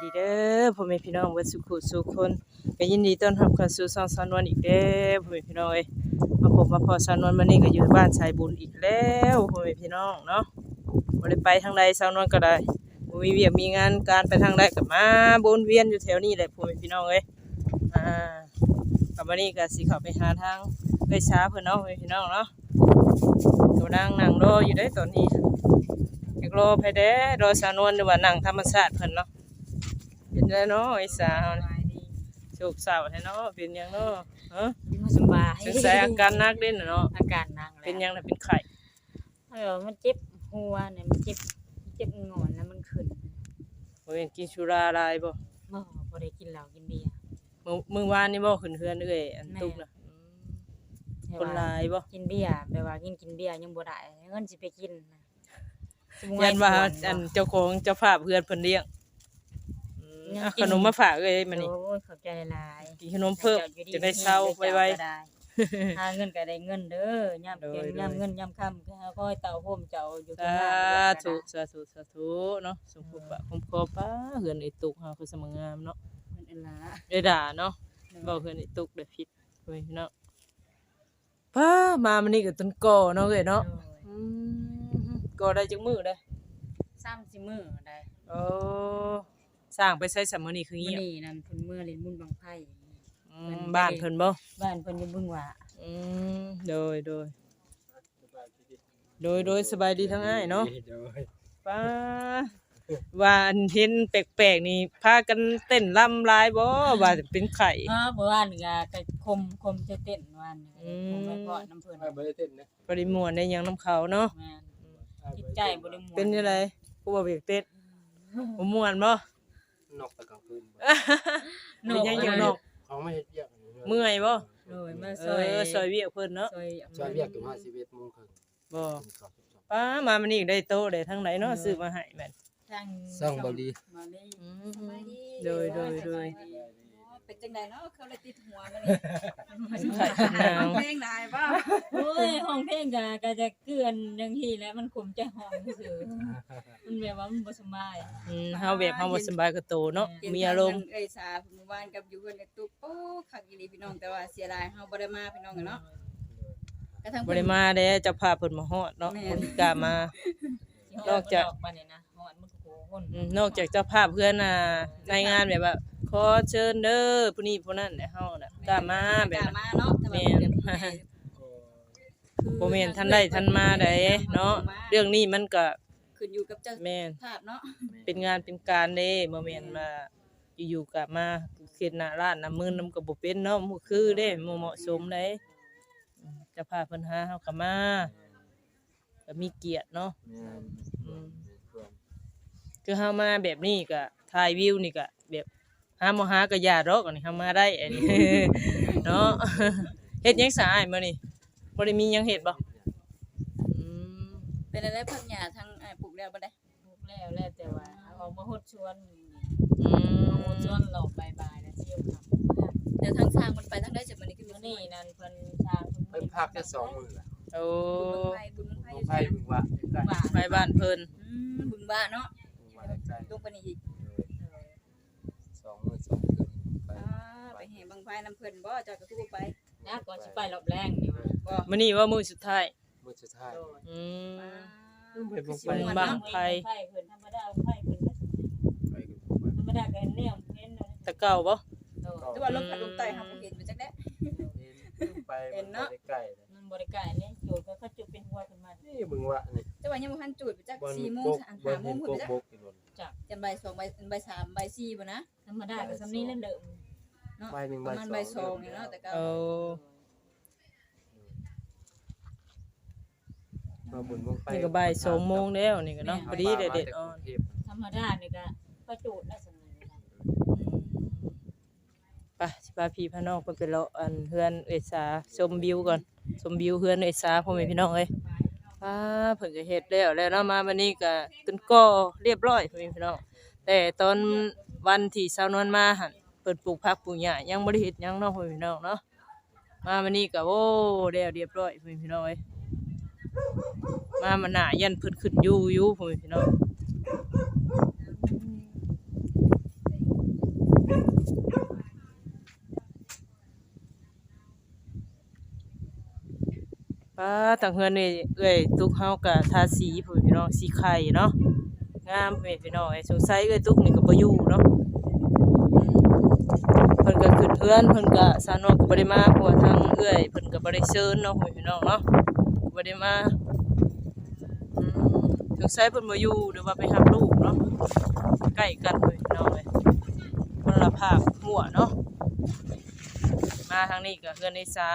ดีเด้อพ่อแม่พี่น้องเบิดสุขสุขคนก็ยินดีต้อนรับเข้าสู่ช่องสาวนวลอีกเด้อพ่อแม่พี่น้องเอ้ยมาพบมาพอสาวนวลมื้อนี้ก็อยู่บ้านสายบุญอีกแล้วพ่อแม่พี่น้องเนาะบ่ได้ไปทางใดสาวนวลก็ได้บ่มีเวียกมีงานการไปทางใดก็มาวนเวียนอยู่แถวนี้แหละพ่อแม่พี่น้องเอ้ยกับวันนี้ก็สิเข้าไปหาทางไปช้าเพิ่นเนาะพ่อแม่พี่น้องเนาะก็นั่งรออยู่ได้ตอนนี้อยากรอไผเด้รอสาวนวลหรือว่านั่งธรรมชาติเพิ่นเนาะเป็นไงเนาะไอ้สาวนี่โศกเศร้าแท้เนาะเป็นหยังเนาะฮะ บ่สบาย สงสัยอาการหนักเด้เนาะ อาการหนักแล้ว เป็นหยังน่ะเป็นไข้ มันเจ็บหัวเนี่ยมันเจ็บงอนแล้วมันขึ้น บ่แม่นกินสุราหลายบ่ บ่ได้กินเหล้ากินเบียร์ มื้อวานนี่บ่ขึ้นเฮือนเอ้ยอันตุกน่ะคนหลายบ่ กินเบียร์แปลว่ากินเบียร์ยังบ่ได้เงินสิไปกินนะสิบ่ ยันว่า ให้ อันเจ้าของเจ้าภาพเฮือนเพิ่นเลี้ยงขนมมาฝากเอ้ยมื้อนี้ โอ้ยขอบใจหลาย กินขนมเพิ่มจะได้เช้าไวๆ หาเงินก็ได้เงินเด้อยามเก็บยามเงินยามค่ำก็คอยเต่าโฮมเจ้าอยู่ สา ข้างหน้า ธุเนาะสมภพปะคุ้มครองป้าเฮือนไอ้ตุกเฮาคือสมงามเนาะ มันอันละ ได้ด่าเนาะเว้าเฮือนไอ้ตุกได้ผิดเว้ยเนาะป้ามามื้อนี้ก็ต้นก่อเนาะเอ้ยเนาะก่อได้จักมื้อเด้อ 30มื้อได้ โอ้สร้างไปใช้สำมื้อนี้คือ มื้ เงี อย บ นี้นั่นเพิ่นมื้อเล่นบุญบังไผ บ้านเพิ่นบ่ บ้านเพิ่นอยู่บึงหว่า โดยสบายดีทั้งอ้ายเนาะป้าว่าอันเห็นแปลกๆนี่พากันเต้นรำหลายบ่ว่าจะเป็นไข้ เมื่อวานนี่ก็คมจะเต้นวันนี่คมไปเพาะน้ำเพิ่น บ่ได้เต้นนะ บ่ได้ม่วนได้หยังนํเขาเนาะ แม่นจิตใจบ่ได้ม่วน เป็นจังไดกูบ่เวียกเต้นบ่ม่วนบ่ นอกตะกลางคืนบ่ เป็นหยังอยู่นอก เขาไม่เฮ็ดเวียก เมื่อยบ่ โดยมา ซอยเวียกเพิ่นเนาะ ซอยเวียกถึง51:30น บ่ป้ามามื้อนี้ได้โตได้ทางไหนเนาะซื้อมาให้แม่น ทาง สร้างบ่ดี บ่ลี โดย เป็นจังไดเนาะเขาเลยติดหัวมันนี่ ไข้หนาว เพลงได้บ่ โอ้ยห้องเพลงก็จะเกือนจังซี่แหล้วมันขมใจห้องซื่อมันแบบว่ามันบ่สบาย เฮาแบบเฮาบ่สบายก็โตเนาะมีอารมณ์ เอ้ยสาเมื่อวานกับอยู่เพิ่นในตุ๊กโอ้คักอีหลีพี่น้องแต่ว่าเสียดายเฮาบ่ได้มาพี่น้องกันเนาะกระทั่ง บ่ได้มาเด้เจ้าภาพเพิ่นมาฮอดเนาะคนกล้ามา นอกจาก บ้านนี่นะฮอดมันก็โหคน นอกจากเจ้าภาพเพื่อนน่ะในงานแบบว่าขอเชิญเด้อผู้นี้ผู้นั้นเฮาน่ะกล้ามาแบบ กล้า นั้น มาเนาะแต่ว่าเดี๋ยวนี้ บ่แม่นทันได้ทันมาได้เนาะเรื่องนี้มันก็ ขึ้นอยู่กับเจ้า แม่น ภาพเนาะ เป็นงานเป็นการเด้บ่แม่นว่าอยู่ๆก็มาเฮ็ดหน้าร้านน้ำมือน้ำก็บ่เป็นเนาะบ่คือเด้บ่เหมาะสมเด้เจ้าภาพเพิ่นหาเฮาก็มาก็มีเกียรติเนาะคือเฮามาแบบนี้ก็ถ่ายวิวนี่ก็แบบหาบ่หาก็ย่าดอกอันนี้เฮามาได้อันนี้ เนาะ เฮ็ดหยังซะอ้ายมื้อนี้บ่ได้มีหยังเฮ็ดบ่อืม เป็นอะไรพักหญ้าทั้งปลูกแล้วบ่ได้ ลูกแล้วแต่ว่าเอามาฮดชวน อื เอา ม ฮดชวนหลอกบ่ายๆแล้วเที่ยวครับ เดี๋ยวทั้งสร้างมันไปทั้งได้จะมื้อนี้คือ มื้ มื้ อ อ นี้ นี้ นั่นเพิ่นทาง เพิ่นพักได้2มื้อละ โอ้ บุญบั้งไฟ ลงไผบึงว่าใกล้ ว่า ไปบ้านเพิ่น บุญบ้าเนาะ บึงว่าใกล้ ลงไปนี่อีก 2มื้อ2คืนไป ไปแห่บังไฟน้ำเพิ่นบ่เจ้าก็คือบ่ไป นะก่อนสิไปรอบแรงนี่ว่า บ่ มื้อนี้ว่ามื้อสุดท้าย มื้อสุดท้าย อืม ไปบ่ ไปบ้าง ไผ เพิ่นธรรมดาไผเพิ่นก็สิ ไปกันบ่ ธรรมดาก็แนวเห็น แตะเก่าบ่ แต่ว่าลมพัดลมใต้เฮาบ่เห็นมันจักแด้ ไปใกล้ มันบ่ได้ใกล้นี่โจทย์ก็จุดเป็นหัวขึ้นมา นี่บึงว่านี่ แต่ว่ายังบ่ทันจุดไปจัก บ่ 4:00น บ่ 5:00 เห็น น ก พุ่น ก จัก บกอยู่นั่น จันบ่าย2บ่าย3บ่าย4บ่นะ ธรรมดาก็ซำนี้แล้วเดิม เนาะ บ่าย1 ประ บ่าย มาณ 2 บ่าย2นี่เนาะแต่ก็ เอา มาบุญบังไฟ นี่ก็บ่าย2โมงแล้วนี่ก็เนาะพอดีเด็ดๆอ่อน ธรรมดานี่ก็ก็จุดแล้วสำนี้ ไปสิพาพี่พาน้องเพิ่นไปเลาะอันเฮือนเอยสาชมวิวก่อนชมวิวเฮือนเอยสาพ่อแม่พี่น้องเอ้ยเพิ่นก็เฮ็ดแล้วเนาะมาวันนี้ก็ต้นก่อเรียบร้อยพ่อแม่พี่น้องแต่ตอนวันที่สาวนวลมาหั่นเพิ่นปลูกผักปลูกหญ้ายังบ่ได้เฮ็ดหยังเนาะพ่อแม่พี่น้องเนาะมาวันนี้ก็โอ้แล้วเรียบร้อยพ่อแม่พี่น้องเอ้ยมามันหน้ายันเพิ่นขึ้นอยู่พ่อแม่พี่น้อง ป้าทางเฮือนนี่เอ้ยตุกเฮาก็ทาสีพุ่นพี่น้องสีไข่เนาะงามเพิ่นพี่น้องสงสัยเอ้ยตุกนี่ก็บ่อยู่เนาะเพิ่นก็ขึ้นเฮือนเพิ่นก็สาวนวลก็บ่ได้มาเพราะว่าทางเอ้ยเพิ่นก็บ่ได้เชิญเนาะพี่น้องเนาะบ่ได้มาสงสัยเพิ่นบ่อยู่หรือว่าไปรับลูกเนาะใกล้กันเพิ่นพี่น้องเอ้ยคนละภาคมั่วเนาะมาทางนี้ก็เฮือนในสา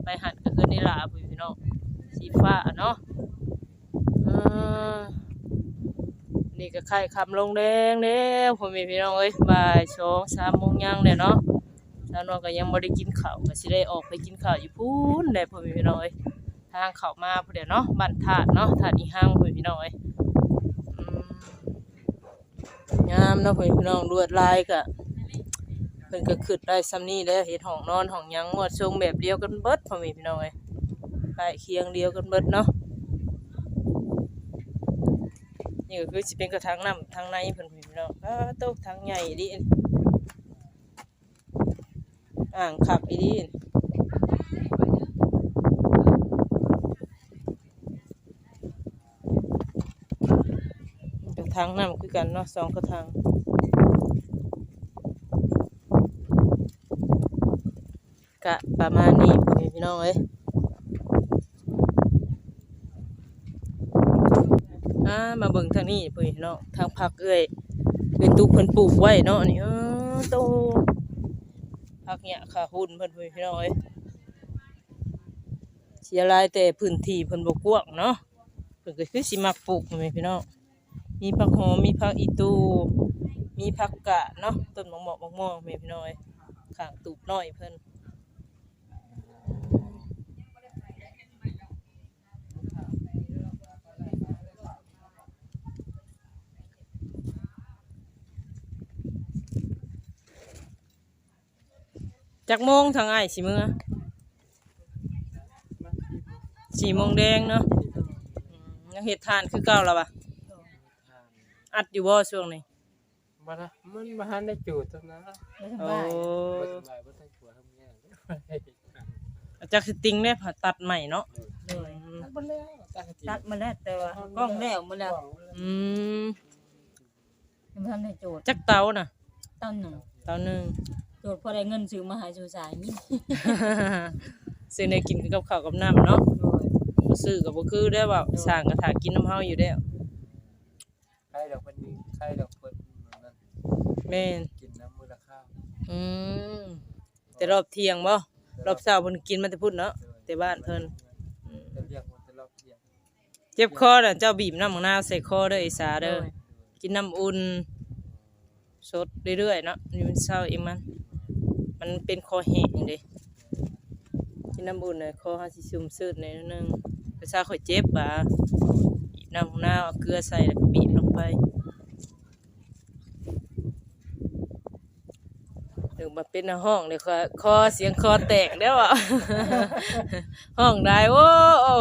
ไปหัดก็เฮือนในหลาพี่น้องสีฟ้าเนาะนี่ก็ไข่คำลงแดงแล้วพ่อแม่พี่น้องเอ้ยบ่าย2 3โมงยังแล้วเนาะสาวนวลก็ยังบ่ได้กินข้าวก็สิได้ออกไปกินข้าวอยู่พู้นแหละพ่อแม่พี่น้องเอ้ยทางเข้ามาพุ่นเด้อเนาะบ้านธาตุเนาะธาตุอีหังพ่อแม่พี่น้องเอ้ยงามเนาะพ่อแม่พี่น้องลวดลายก็เพิ่นก็ขึ้นได้ซ้ำนี้แล้วเฮ็ดห้องนอนห้องหยังหมดทรงแบบเดียวกันเบิดพ่อแม่พี่น้องเอ้ยใกล้เคียงเดียวกันเบิดเนาะนี่ก็คือสิเป็นกระถางน้ำทางในเพิ่นพี่น้องโต๊ะทางใหญ่ดิอ่างคักอีดิกระถางน้ำคือกันเนาะ2กระถางกะประมาณนี้พี่น้องเอ้ยมาเบิ่งทางนี้พี่น้องทางผักเอ้ยตุกเพิ่นปลูกไว้เนาะนี่โตผักเนี่ยค่ะหุ่นเพิ่นพี่น้องเอ้ยเสียรายแต่พื้นที่เพิ่นบ่กว้างเนาะเพิ่นก็คือสิมักปลูกพี่น้องมีผักหอมมีผักอีตูมีผักกะเนาะต้นมะม่วงพี่น้องเอ้ยข้างตูบน้อยเพิ่นจักโมงทางอ้ายสิมื้อ4 โมงแดงเนาะยังเฮ็ดทานคือเก่าแล้วป่ะอัดอยู่บ่ช่วงนี้บ่นะมันบ่ทันได้จูดตรงนั้นโอ้บ่สบายบ่ทันผัวทำงานจักสิติงได้ผ่าตัดใหม่เนาะตัดมาแล้วแต่ว่ากล้องแล้วมาแล้วยังทันได้โจทย์จักเตาน่ะเต้าหนึ่งโจทย์พอได้เงินซื้อมาหาสู่สายนี่ ซื้อในกินกับข้าวกับน้ำเนาะบ่ซื้อก็บ่คือได้ว่าสร้างกระถากินน้ำเฮาอยู่แล้วใครดอกเพิ่นมีใครดอกเพิ่นนั่นแม่นกินน้ำมื้อละข้าวแต่รอบเที่ยงบ่รอบเช้าเพิ่นกินมาแต่พุ่นเนาะแต่บ้านเพิ่นจะเรียกว่าแต่รอบเที่ยงเจ็บคอน่ะเจ้าบีบน้ำมะนาวใส่คอเด้อไอ้สาเด้อกินน้ำอุ่นสดเรื่อยๆเนาะนี่มันเช้าเองมันเป็นคอแห้งเด้กินน้ำอุ่นน่ะคอหาสิชุ่มชื้นหน่อยนึงภาษาข่อยเจ็บบ่าบีบน้ำมะนาวเอาเกลือใส่แล้วก็บีบลงไปถึงมาเป็นห้องเลยคอเสียงคอแตกแล้วอ่ะ ห้องได้โอ้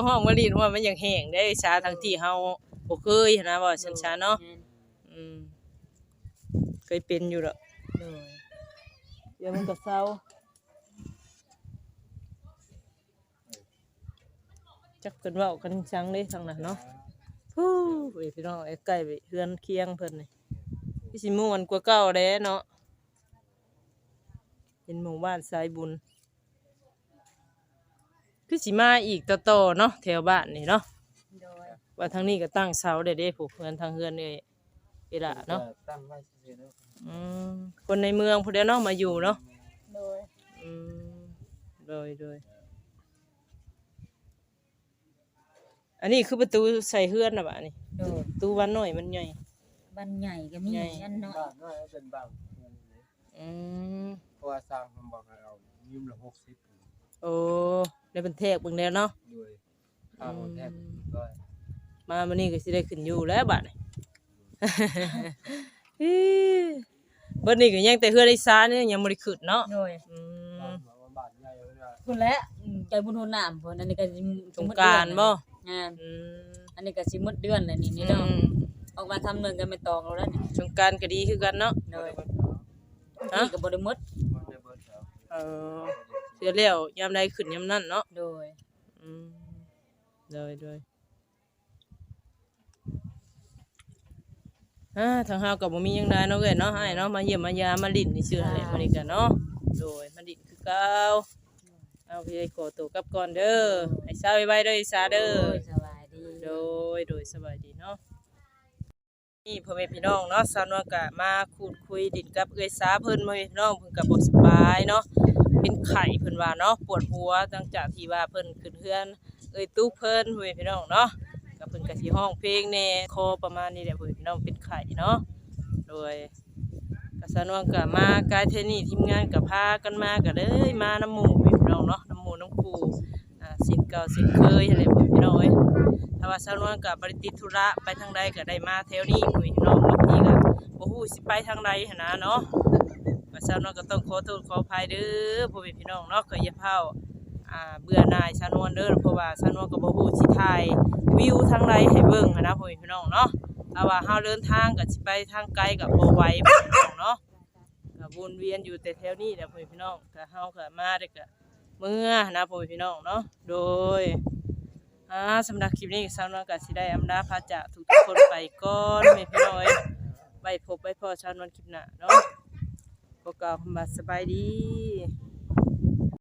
ห้องมะลิว่ามันยังแห้งได้ชาทั้งที่เฮาบ่เคยนะว่าฉันชาเนาะเคยเป็นอยู่แล้วเดี๋ยวมันก็เศร้าจักเพิ่นเว้ากันจังเด้ทางนั้นเนาะพี่น้องใกล้ไปเฮือนเคียงเพิ่นนี่พี่สิม่วนกว่าเก่าแด้เนาะเป็นหมู่บ้านสายบุญคือสิมาอีกต่อเนาะแถวบ้านนี่เนาะว่าทางนี้ก็ตั้งเสาได้ผูกเฮือนทางเฮือนนี่เวลาเนาะตั้งไว้ซื่อๆเนาะคนในเมืองพุ่นเด้อเนาะมาอยู่เนาะโดยอันนี้คือประตูใส่เฮือนน่ะบ่นี่ประตูบ้านน้อยมันใหญ่บ้านใหญ่ก็มีอันน้อยบ้านน้อยเป็นบ้านเพราะว่าสร้างผมบอกให้เอายืมละ60โอ้ได้เป็นแทกเบิ่งแล้วเนาะด้วยค่าโฮแทกก็มามื้อนี้ก็สิได้ขึ้นอยู่แล้วบัดนี้บัดนี้ก็ยังแต่เฮือนไอ้ซานี่ยังบ่ได้ขึ้นเนาะโดยบ้านใหญ่เลยพุ่นแหละใจบุญโหน้ำพุ่นอันนี้ก็สงกรานต์บ่งานอันนี้ก็สิหมดเดือนแล้วนี่เนาะออกมาทำเงินกันไม่ตองแล้วนี่สงกรานต์ก็ดีคือกันเนาะโดยนี่ก็บ่ได้หมดเสียแล้วยามใดขึ้นยามนั้นเนาะโดย โดยทางเฮาก็บ่มีหยังได้เนาะเอ้ยเนาะให้เนาะมาเยี่ยมมายามมาลิ้นนี่ซื่อหั่นแหละมื้อนี้ก็เนาะโดยมาลิ้นคือเก่าเอาพี่ขอตัวกลับก่อนเด้อให้เช้าไว้เด้ออีสาเด้อ สบายดี โดยสบายดีเนาะนี่พ่อแม่พี่น้องเนาะสาวนวลก็มาพูดคุยดินกับเอ้ยสาเพิ่นพ่อแม่พี่น้องเพิ่นก็บ่สบายเนาะเป็นไข้เพิ่นว่าเนาะปวดหัวหลังจากที่ว่าเพิ่นขึ้นเฮือนเอ้ยตุ๊กเพิ่นพ่อแม่พี่น้องเนาะก็เพิ่นก็สิร้องเพลงแหน่คอประมาณนี้แหละพ่อแม่พี่น้องเป็นไข้เนาะโดยก็สาวนวลก็มากายเทนี่ทีมงานก็พากันมาก็เลยมานำหมู่พ่อแม่พี่น้องเนาะนำหมู่นำครูสินเก่าสินเคยอะไรพ่อแม่พี่น้องเอ้ย ถ้าว่าสาวนวลกับบริติดธุระไปทางใดก็ได้มาแถวนี้คุยเนาะบางทีก็บ่ฮู้สิไปทางใดหั่นนะเนาะว่าสาวนวลก็ต้องขอโทษขออภัยเด้อพ่อแม่พี่น้องเนาะก็อย่าเผาเบื่อหน่ายสาวนวลเด้อเพราะว่าสาวนวลก็บ่ฮู้สิถ่ายวิวทางใดให้เบิ่งหั้นนะพ่อแม่พี่น้องเนาะถ้าว่าเฮาเดินทางก็สิไปทางไกลก็บ่ไหวพ่อแม่พี่น้องเนาะก็วนเวียนอยู่แต่แถวนี้แหละพ่อแม่พี่น้องก็เฮาก็มาได้ก็เมื่อนะพ่อแม่พี่น้องเนาะโดยสำหรับคลิปนี้สาวนวลก็สิได้อำลาพาจากทุกคนไปก่อนแม่พี่น้อยไว้พบไว้พอสาวนวลคลิปหน้าเนาะพวกเราสบายดี